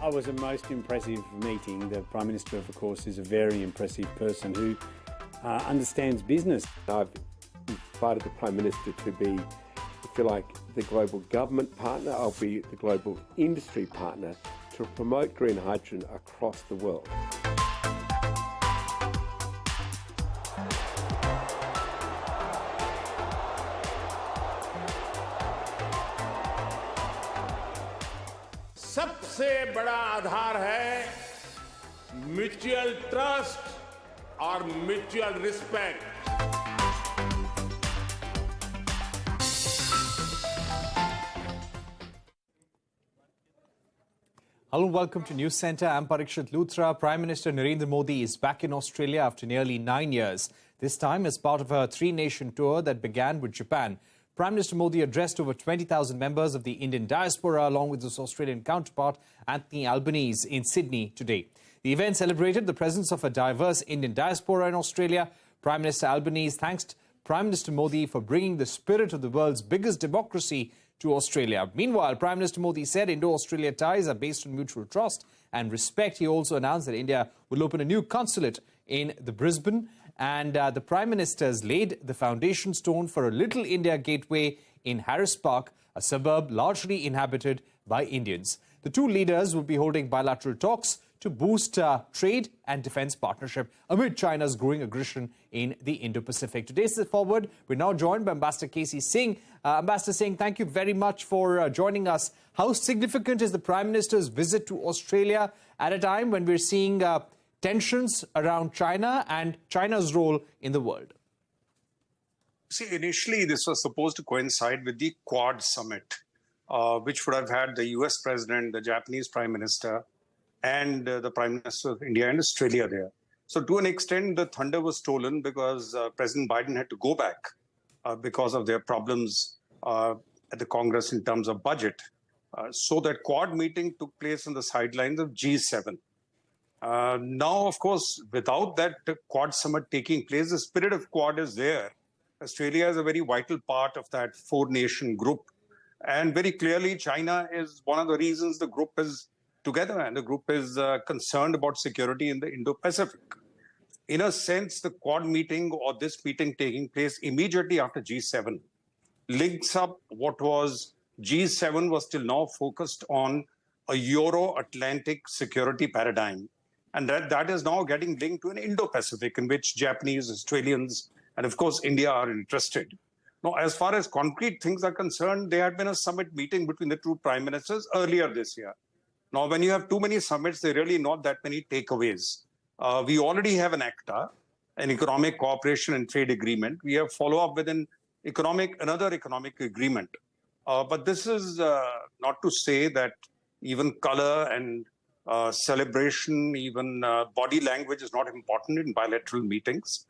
I was a most impressive meeting. The Prime Minister, of course, is a very impressive person who understands business. I've invited the Prime Minister to be, if you like, the global government partner. I'll be the global industry partner to promote green hydrogen across the world. सबसे बड़ा आधार है mutual trust और mutual respect. Hello and welcome to Newscentre. I'm Parikshit Luthra. Prime Minister Narendra Modi is back in Australia after nearly 9 years. This time as part of a three-nation tour that began with Japan. Prime Minister Modi addressed over 20,000 members of the Indian diaspora along with his Australian counterpart Anthony Albanese in Sydney today. The event celebrated the presence of a diverse Indian diaspora in Australia. Prime Minister Albanese thanked Prime Minister Modi for bringing the spirit of the world's biggest democracy to Australia. Meanwhile, Prime Minister Modi said Indo-Australia ties are based on mutual trust and respect. He also announced that India will open a new consulate in Brisbane. And the Prime Minister's laid the foundation stone for a Little India gateway in Harris Park, a suburb largely inhabited by Indians. The two leaders will be holding bilateral talks to boost trade and defense partnership amid China's growing aggression in the Indo-Pacific. Today's Step Forward, we're now joined by Ambassador KC Singh. Ambassador Singh, thank you very much for joining us. How significant is the Prime Minister's visit to Australia at a time when we're seeing tensions around China and China's role in the world? See, initially this was supposed to coincide with the Quad Summit, which would have had the US President, the Japanese Prime Minister, and the Prime Minister of India and Australia there. So to an extent, the thunder was stolen because President Biden had to go back because of their problems at the Congress in terms of budget. So that Quad meeting took place on the sidelines of G7. Now, of course, without that Quad Summit taking place, the spirit of Quad is there. Australia is a very vital part of that four-nation group. And very clearly, China is one of the reasons the group is together, and the group is concerned about security in the Indo-Pacific. In a sense, the Quad meeting or this meeting taking place immediately after G7 links up what was G7 was till now focused on a Euro-Atlantic security paradigm. And that is now getting linked to an Indo-Pacific in which Japanese, Australians, and of course India are interested. Now, as far as concrete things are concerned, there had been a summit meeting between the two prime ministers earlier this year. Now, when you have too many summits, there are really not that many takeaways. We already have an ACTA, an Economic Cooperation and Trade Agreement. We have follow-up with another economic agreement. But this is not to say that even color and celebration, even body language is not important in bilateral meetings.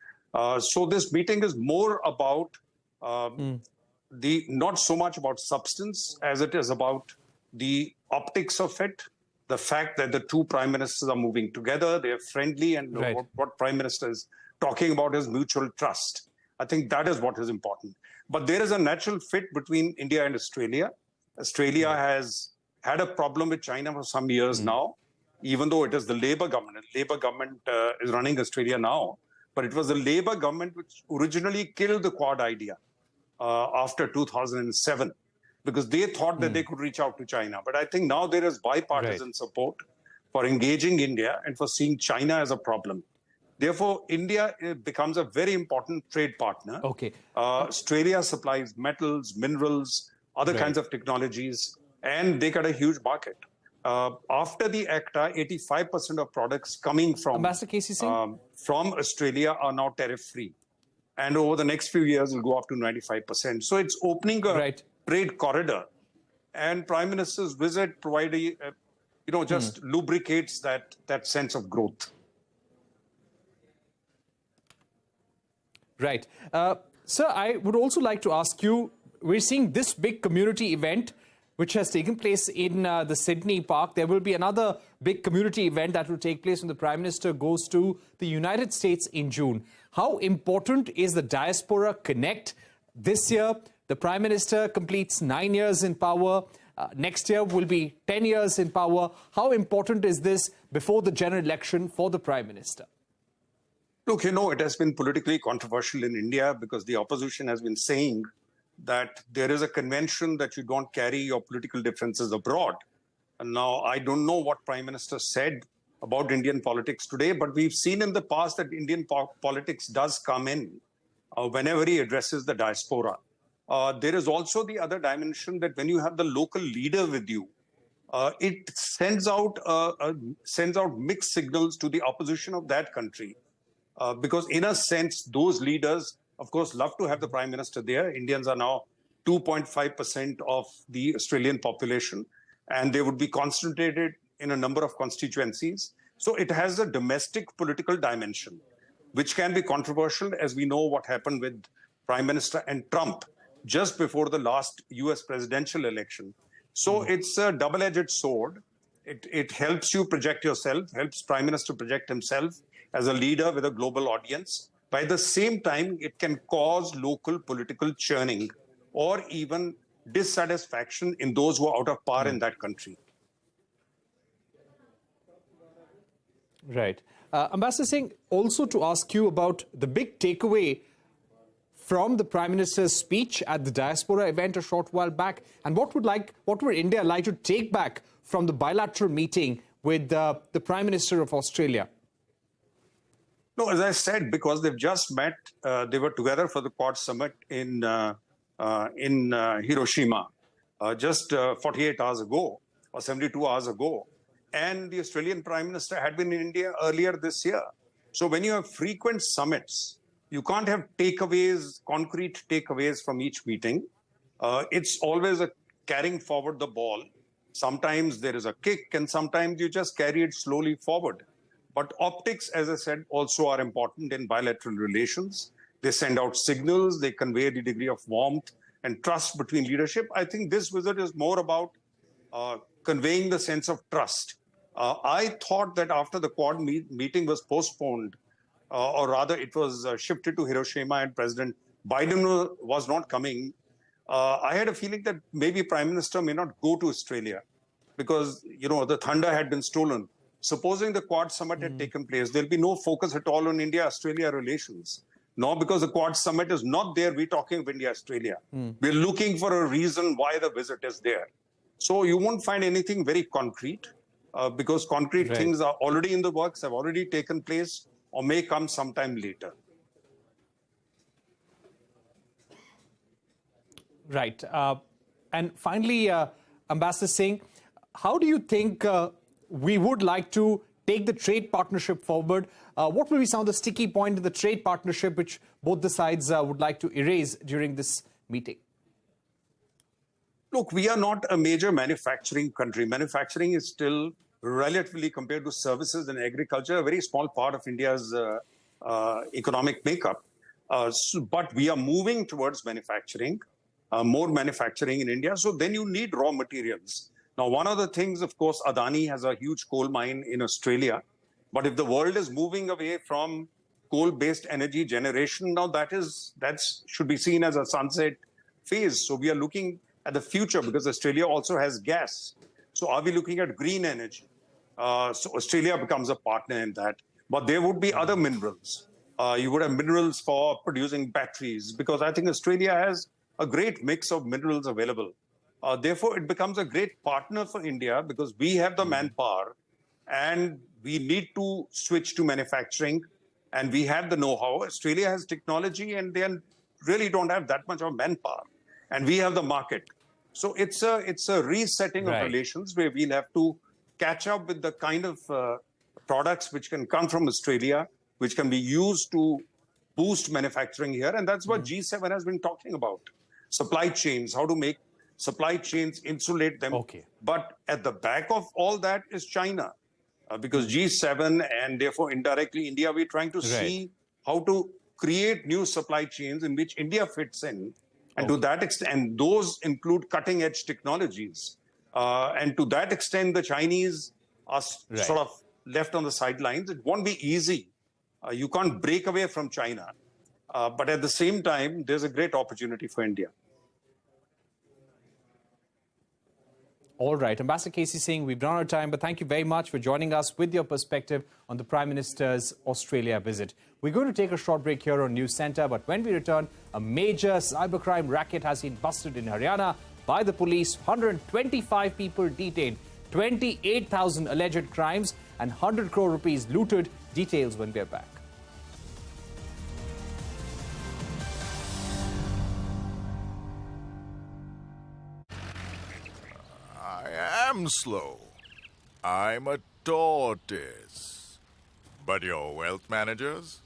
So this meeting is more about not so much about substance as it is about the optics of it, the fact that the two prime ministers are moving together, they're friendly, and right. what prime minister is talking about is mutual trust. I think that is what is important. But there is a natural fit between India and Australia. Australia has had a problem with China for some years now, even though it is the Labour government. Labour government is running Australia now, but it was the Labour government which originally killed the Quad idea after 2007, because they thought that they could reach out to China. But I think now there is bipartisan support for engaging India and for seeing China as a problem. Therefore, India becomes a very important trade partner. Okay. Australia supplies metals, minerals, other kinds of technologies, and they got a huge market. After the ACTA, 85% of products coming from Ambassador KC Singh? From Australia are now tariff-free. And over the next few years, it'll go up to 95%. So it's opening a trade corridor. And Prime Minister's visit just lubricates that sense of growth. Right. Sir, I would also like to ask you, we're seeing this big community event which has taken place in the Sydney Park. There will be another big community event that will take place when the Prime Minister goes to the United States in June. How important is the Diaspora Connect this year? The Prime Minister completes 9 years in power. Next year will be 10 years in power. How important is this before the general election for the Prime Minister? Look, it has been politically controversial in India because the opposition has been saying that there is a convention that you don't carry your political differences abroad. And now, I don't know what Prime Minister said about Indian politics today, but we've seen in the past that Indian politics does come in whenever he addresses the diaspora. There is also the other dimension that when you have the local leader with you, it sends out mixed signals to the opposition of that country. Because in a sense, those leaders, of course, love to have the Prime Minister there. Indians are now 2.5% of the Australian population, and they would be concentrated in a number of constituencies. So it has a domestic political dimension, which can be controversial, as we know what happened with Prime Minister and Trump just before the last US presidential election. So it's a double-edged sword. It helps you project yourself, helps Prime Minister project himself as a leader with a global audience. By the same time, it can cause local political churning or even dissatisfaction in those who are out of power in that country. Right. Ambassador Singh, also to ask you about the big takeaway from the Prime Minister's speech at the diaspora event a short while back, and what would India like to take back from the bilateral meeting with the Prime Minister of Australia? No, as I said, because they've just met, they were together for the Quad Summit in Hiroshima just 48 hours ago or 72 hours ago. And the Australian Prime Minister had been in India earlier this year. So when you have frequent summits, you can't have takeaways, concrete takeaways from each meeting. It's always a carrying forward the ball. Sometimes there is a kick and sometimes you just carry it slowly forward. But optics, as I said, also are important in bilateral relations. They send out signals, they convey the degree of warmth and trust between leadership. I think this visit is more about conveying the sense of trust. I thought that after the Quad meeting was postponed, or rather it was shifted to Hiroshima and President Biden was not coming, I had a feeling that maybe Prime Minister may not go to Australia because, the thunder had been stolen. Supposing the Quad Summit had taken place, there'll be no focus at all on India-Australia relations. No, because the Quad Summit is not there, we're talking of India-Australia. We're looking for a reason why the visit is there. So you won't find anything very concrete because concrete things are already in the works, have already taken place, or may come sometime later. Right. And finally, Ambassador Singh, how do you think we would like to take the trade partnership forward? What will be some of the sticky points in the trade partnership which both the sides would like to erase during this meeting? Look, we are not a major manufacturing country. Manufacturing is still relatively, compared to services and agriculture, a very small part of India's economic makeup. But we are moving towards manufacturing, more manufacturing in India. So then you need raw materials. Now, one of the things, of course, Adani has a huge coal mine in Australia. But if the world is moving away from coal-based energy generation, now that should be seen as a sunset phase. So we are looking at the future because Australia also has gas. So are we looking at green energy? So Australia becomes a partner in that. But there would be other minerals. You would have minerals for producing batteries because I think Australia has a great mix of minerals available. Therefore, it becomes a great partner for India because we have the manpower and we need to switch to manufacturing and we have the know-how. Australia has technology and they really don't have that much of manpower. And we have the market. So it's a resetting of relations where we'll have to catch up with the kind of products which can come from Australia, which can be used to boost manufacturing here. And that's what G7 has been talking about. Supply chains, how to make supply chains, insulate them. But at the back of all that is China. Because G7 and therefore indirectly India, we're trying to see how to create new supply chains in which India fits in. And to that extent, and those include cutting edge technologies. And to that extent, the Chinese are sort of left on the sidelines. It won't be easy. You can't break away from China. But at the same time, there's a great opportunity for India. All right. Ambassador KC Singh, we've run out of time, but thank you very much for joining us with your perspective on the Prime Minister's Australia visit. We're going to take a short break here on Newscentre, but when we return, a major cybercrime racket has been busted in Haryana by the police. 125 people detained, 28,000 alleged crimes, and 100 crore rupees looted. Details when we're back. I am slow. I'm a tortoise. But your wealth managers,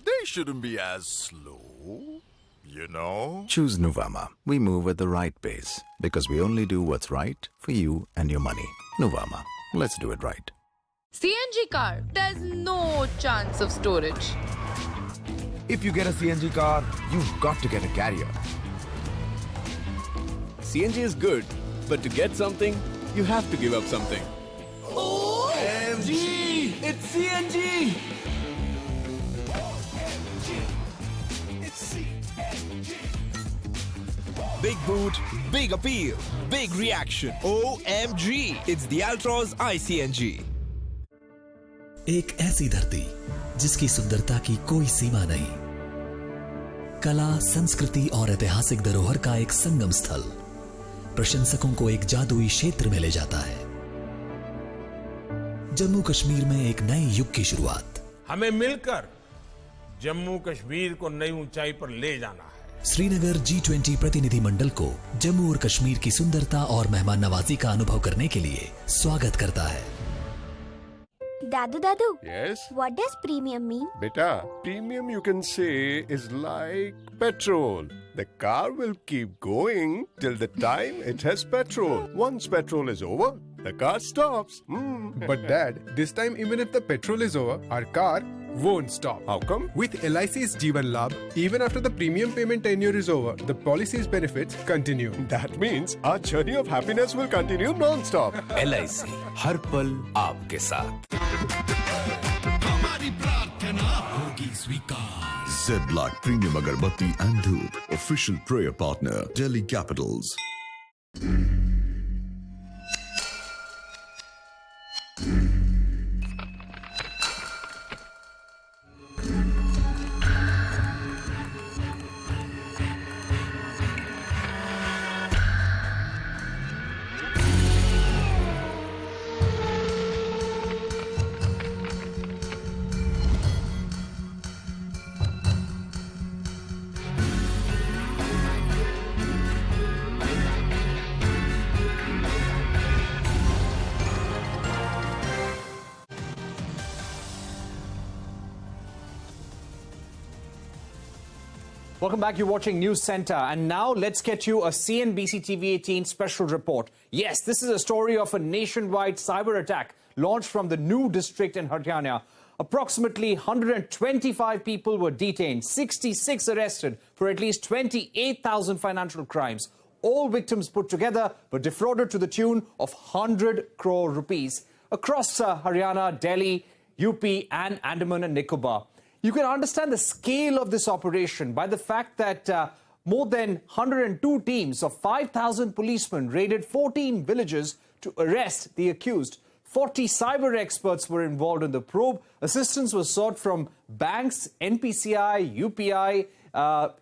they shouldn't be as slow, you know? Choose Nuvama. We move at the right pace because we only do what's right for you and your money. Nuvama. Let's do it right. CNG car, there's no chance of storage. If you get a CNG car, you've got to get a carrier. CNG is good, but to get something, you have to give up something. OMG! It's CNG! Big boot, big appeal, big reaction. OMG! It's the Altroz iCNG. एक ऐसी धरती जिसकी सुंदरता की कोई सीमा नहीं, कला, संस्कृति और ऐतिहासिक धरोहर का एक संगम स्थल प्रशंसकों को एक जादुई क्षेत्र में ले जाता है। जम्मू कश्मीर में एक नए युग की शुरुआत। हमें मिलकर जम्मू कश्मीर को नई ऊंचाई पर ले जाना है। श्रीनगर G20 प्रतिनिधि मंडल को जम्मू और कश्मीर की सुंदरता और मेहमान नवाजी का अनुभव करने के लिए स्वागत करता है। Dadu, Yes? what does premium mean? Beta, premium you can say is like petrol. The car will keep going till the time it has petrol. Once petrol is over, the car stops. But Dad, this time even if the petrol is over, our car won't stop. How come? With LIC's Jeevan Labh, even after the premium payment tenure is over, the policy's benefits continue. That means our journey of happiness will continue non-stop. LIC, हर पल आपके साथ। Zedlac Premium Agarbatti and Dhoop, official prayer partner, Delhi Capitals. Welcome back. You're watching Newscentre. And now let's get you a CNBC-TV18 special report. Yes, this is a story of a nationwide cyber attack launched from the new district in Haryana. Approximately 125 people were detained, 66 arrested for at least 28,000 financial crimes. All victims put together were defrauded to the tune of 100 crore rupees across Haryana, Delhi, UP and Andaman and Nicobar. You can understand the scale of this operation by the fact that more than 102 teams of 5,000 policemen raided 14 villages to arrest the accused. 40 cyber experts were involved in the probe. Assistance was sought from banks, NPCI, UPI,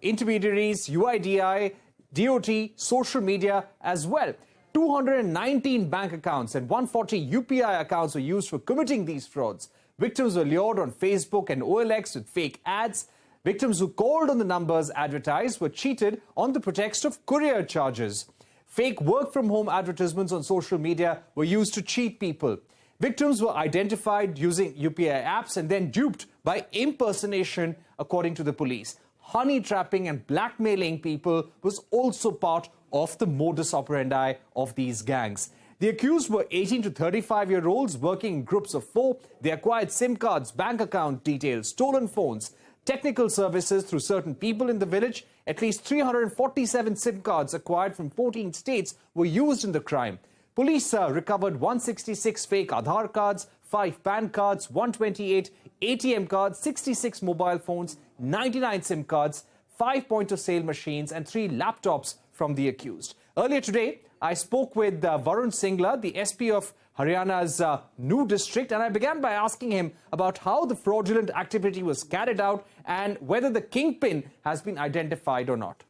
intermediaries, UIDI, DOT, social media as well. 219 bank accounts and 140 UPI accounts were used for committing these frauds. Victims were lured on Facebook and OLX with fake ads. Victims who called on the numbers advertised were cheated on the pretext of courier charges. Fake work-from-home advertisements on social media were used to cheat people. Victims were identified using UPI apps and then duped by impersonation, according to the police. Honey trapping and blackmailing people was also part of the modus operandi of these gangs. The accused were 18 to 35-year-olds working in groups of 4. They acquired SIM cards, bank account details, stolen phones, technical services through certain people in the village. At least 347 SIM cards acquired from 14 states were used in the crime. Police recovered 166 fake Aadhaar cards, 5 PAN cards, 128 ATM cards, 66 mobile phones, 99 SIM cards, 5 point-of-sale machines and 3 laptops from the accused. Earlier today, I spoke with Varun Singla, the SP of Haryana's new district, and I began by asking him about how the fraudulent activity was carried out and whether the kingpin has been identified or not.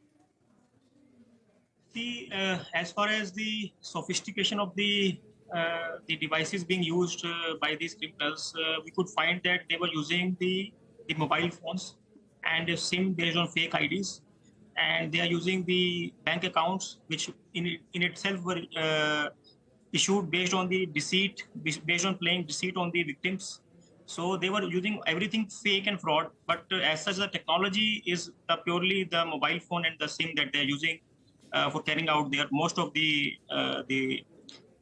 See, as far as the sophistication of the devices being used by these criminals, we could find that they were using the mobile phones and a SIM based on fake IDs, and they are using the bank accounts which in itself were issued based on the deceit, based on playing deceit on the victims. So they were using everything fake and fraud, but as such the technology is purely the mobile phone and the SIM that they are using for carrying out their most of the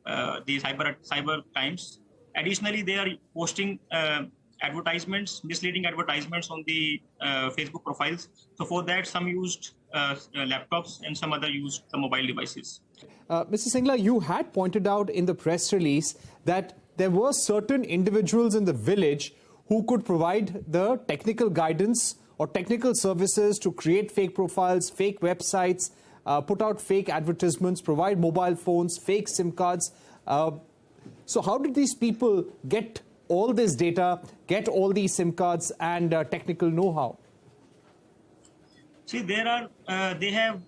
cyber crimes. Additionally, they are posting advertisements, misleading advertisements on the Facebook profiles. So for that, some used laptops and some other used the mobile devices. Mr. Singla, you had pointed out in the press release that there were certain individuals in the village who could provide the technical guidance or technical services to create fake profiles, fake websites, put out fake advertisements, provide mobile phones, fake SIM cards. So how did these people get all this data, get all these SIM cards and technical know-how? See, they have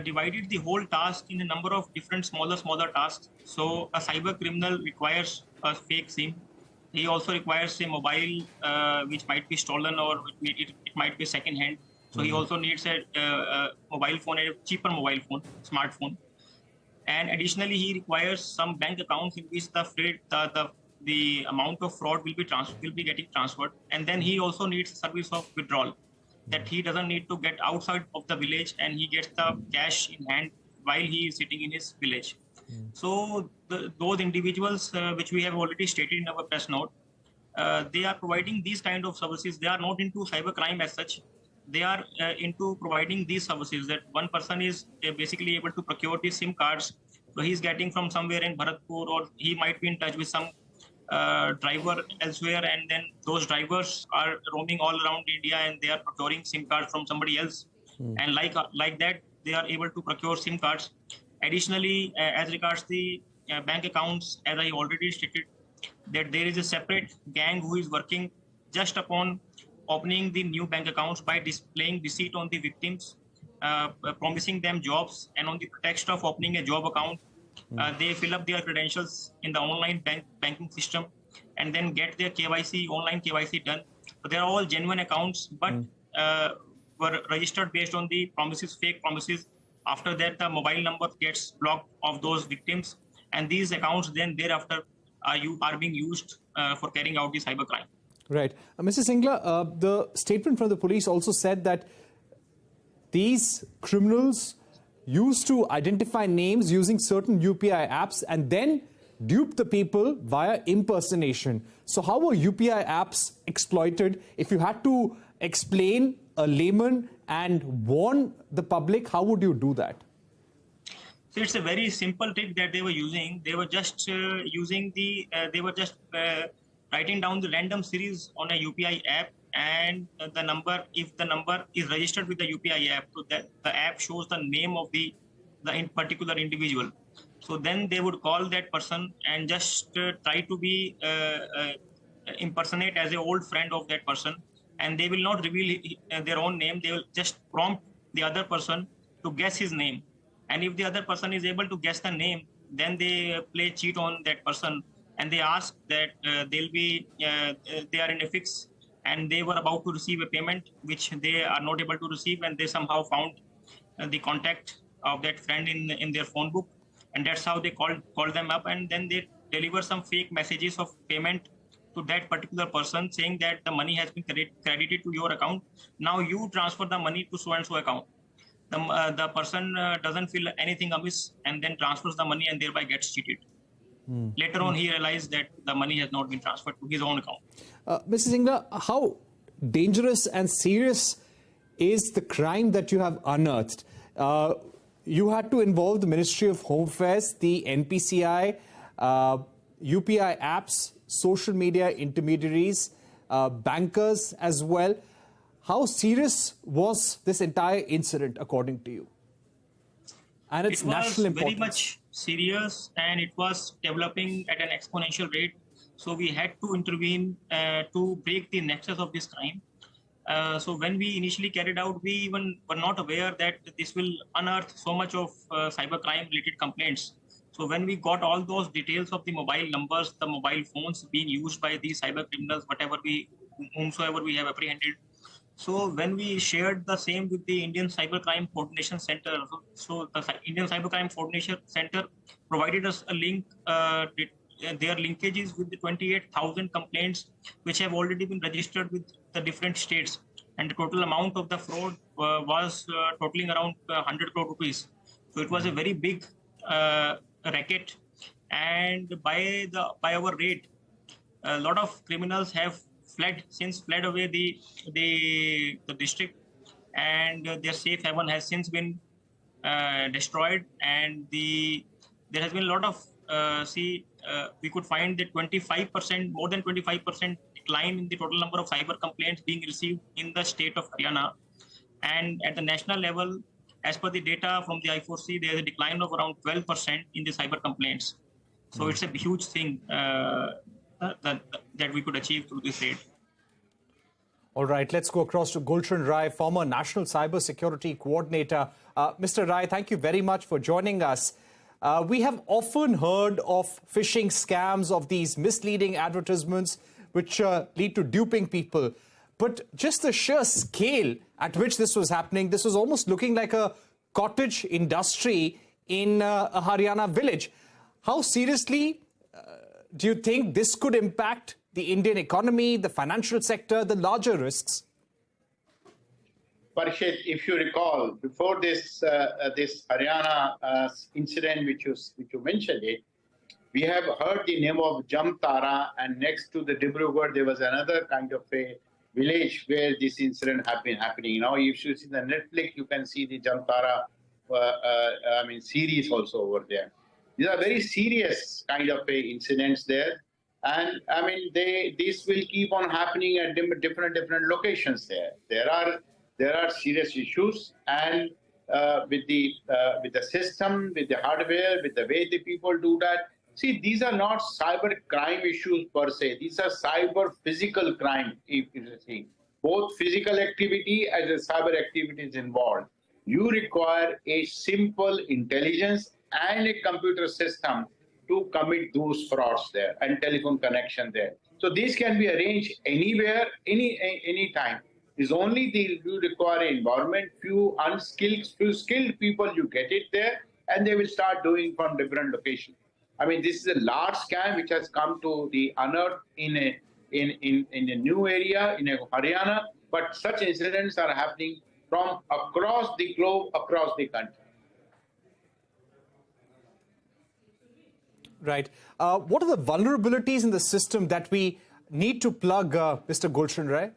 divided the whole task in a number of different smaller tasks. So a cyber criminal requires a fake SIM. He also requires a mobile which might be stolen or it might be second-hand. So he also needs a mobile phone, a cheaper mobile phone, smartphone. And additionally, he requires some bank accounts in which the amount of fraud will be getting transferred. And then he also needs service of withdrawal, that he doesn't need to get outside of the village and he gets the cash in hand while he is sitting in his village. So those individuals, which we have already stated in our press note, they are providing these kind of services. They are not into cybercrime as such. They are into providing these services, that one person is basically able to procure these SIM cards. So he's getting from somewhere in Bharatpur, or he might be in touch with some driver elsewhere, and then those drivers are roaming all around India and they are procuring SIM cards from somebody else. And like that, they are able to procure SIM cards. Additionally, as regards the bank accounts, as I already stated, that there is a separate gang who is working just upon opening the new bank accounts by displaying deceit on the victims, promising them jobs, and on the pretext of opening a job account, they fill up their credentials in the online banking system and then get their online KYC done. So they are all genuine accounts, but were registered based on the promises, fake promises. After that, the mobile number gets blocked of those victims, and these accounts then thereafter are being used for carrying out the cybercrime. Right. Mr. Singla, the statement from the police also said that these criminals used to identify names using certain UPI apps and then dupe the people via impersonation. So how were UPI apps exploited? If you had to explain a layman and warn the public, how would you do that? So it's a very simple trick that they were using. They were just writing down the random series on a UPI app, and the number, if the number is registered with the UPI app, so that the app shows the name of the particular individual. So then they would call that person and just try to be impersonate as an old friend of that person, and they will not reveal their own name. They will just prompt the other person to guess his name, and if the other person is able to guess the name, then they play cheat on that person. And they ask that they are in a fix and they were about to receive a payment which they are not able to receive, and they somehow found the contact of that friend in their phone book, and that's how they called them up, and then they deliver some fake messages of payment to that particular person, saying that the money has been credited to your account. Now you transfer the money to so and so account. The person doesn't feel anything amiss and then transfers the money and thereby gets cheated. Later on, he realized that the money has not been transferred to his own account. Mr. Singla, how dangerous and serious is the crime that you have unearthed? You had to involve the Ministry of Home Affairs, the NPCI, UPI apps, social media intermediaries, bankers as well. How serious was this entire incident, according to you? And it's national importance. It was very much serious, and it was developing at an exponential rate. So we had to intervene to break the nexus of this crime. So when we initially carried out, we even were not aware that this will unearth so much of cybercrime related complaints. So when we got all those details of the mobile numbers, the mobile phones being used by these cyber criminals, whomsoever we have apprehended. So when we shared the same with the Indian Cybercrime Coordination Center, so the Indian Cybercrime Coordination Center provided us a link, their linkages with the 28,000 complaints which have already been registered with the different states. And the total amount of the fraud was totaling around 100 crore rupees. So it was a very big racket. And by our raid, a lot of criminals have fled away the district, and their safe haven has since been destroyed. And there has been a lot of we could find that 25%, more than 25% decline in the total number of cyber complaints being received in the state of Haryana. And at the national level, as per the data from the I4C, there is a decline of around 12% in the cyber complaints. So it's a huge thing that we could achieve through this raid. All right, let's go across to Gulshan Rai, former National Cyber Security Coordinator. Mr. Rai, thank you very much for joining us. We have often heard of phishing scams, of these misleading advertisements which lead to duping people. But just the sheer scale at which this was happening, this was almost looking like a cottage industry in a Haryana village. How seriously do you think this could impact the Indian economy, the financial sector, the larger risks? Parikshit, if you recall, before this Haryana incident which you mentioned it, we have heard the name of Jamtara, and next to the Dibrugarh there was another kind of a village where this incident had been happening. Now, if you see the Netflix, you can see the Jamtara series also over there. These are very serious kind of incidents there, and this will keep on happening at different locations there. There are serious issues, and with the system, with the hardware, with the way the people do that. See, these are not cyber crime issues per se. These are cyber physical crime. If you see, both physical activity as well as cyber activities involved. You require a simple intelligence and a computer system to commit those frauds there, and telephone connection there. So these can be arranged anywhere, any time. It's only you require an environment, few skilled people, you get it there, and they will start doing from different locations. I mean, this is a large scam which has come to the unearth in a new area, in a Haryana, but such incidents are happening from across the globe, across the country. Right. What are the vulnerabilities in the system that we need to plug, Mr. Gulshan Rai?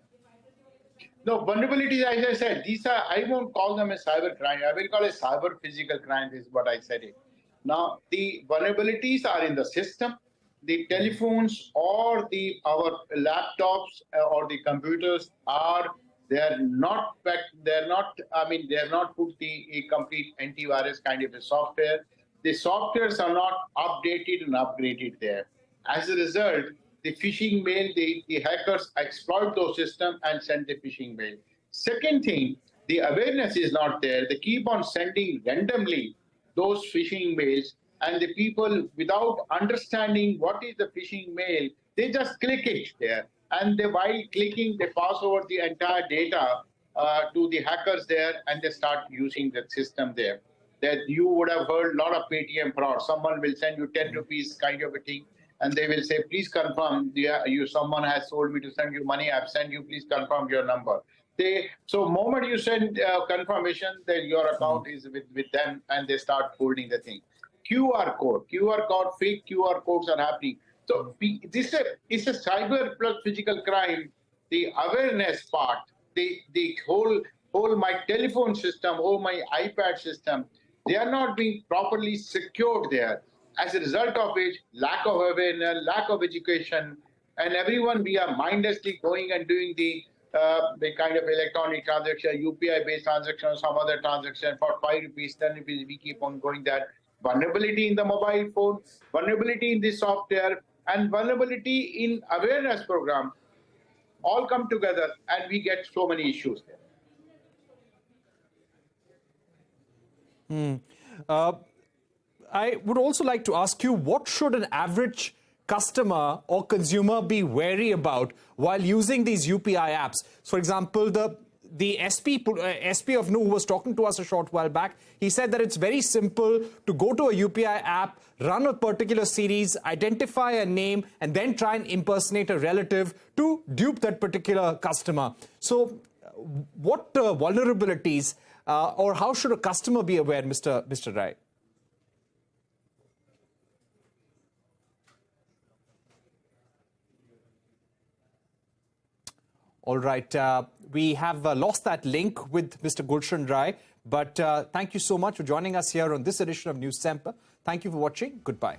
No, vulnerabilities, as I said, these are, I won't call them a cyber crime. I will call it cyber physical crime, is what I said it. Now, the vulnerabilities are in the system, the telephones or our laptops or the computers they're not put a complete antivirus kind of a software. The softwares are not updated and upgraded there. As a result, the phishing mail, the hackers exploit those systems and send the phishing mail. Second thing, the awareness is not there. They keep on sending randomly those phishing mails, and the people, without understanding what is the phishing mail, they just click it there. And while clicking, they pass over the entire data to the hackers there, and they start using the system there. That you would have heard a lot of Paytm fraud. Someone will send you 10 rupees kind of a thing, and they will say, please confirm, someone has told me to send you money, I've sent you, please confirm your number. So moment you send confirmation that your account is with them, and they start holding the thing. QR code, fake QR codes are happening. So this is a cyber plus physical crime. The awareness part, the whole my telephone system, my iPad system, they are not being properly secured there. As a result of which, lack of awareness, lack of education, and everyone, we are mindlessly going and doing the the kind of electronic transaction, UPI-based transaction, or some other transaction for 5 rupees, 10 rupees, we keep on going that. Vulnerability in the mobile phone, vulnerability in the software, and vulnerability in awareness program all come together, and we get so many issues there. I would also like to ask you, what should an average customer or consumer be wary about while using these UPI apps? For example, the SP of Nu, who was talking to us a short while back, he said that it's very simple to go to a UPI app, run a particular series, identify a name, and then try and impersonate a relative to dupe that particular customer. So what vulnerabilities or how should a customer be aware, Mr. Rai? All right, we have lost that link with Mr. Gulshan Rai, but thank you so much for joining us here on this edition of Newscentre. Thank you for watching. Goodbye.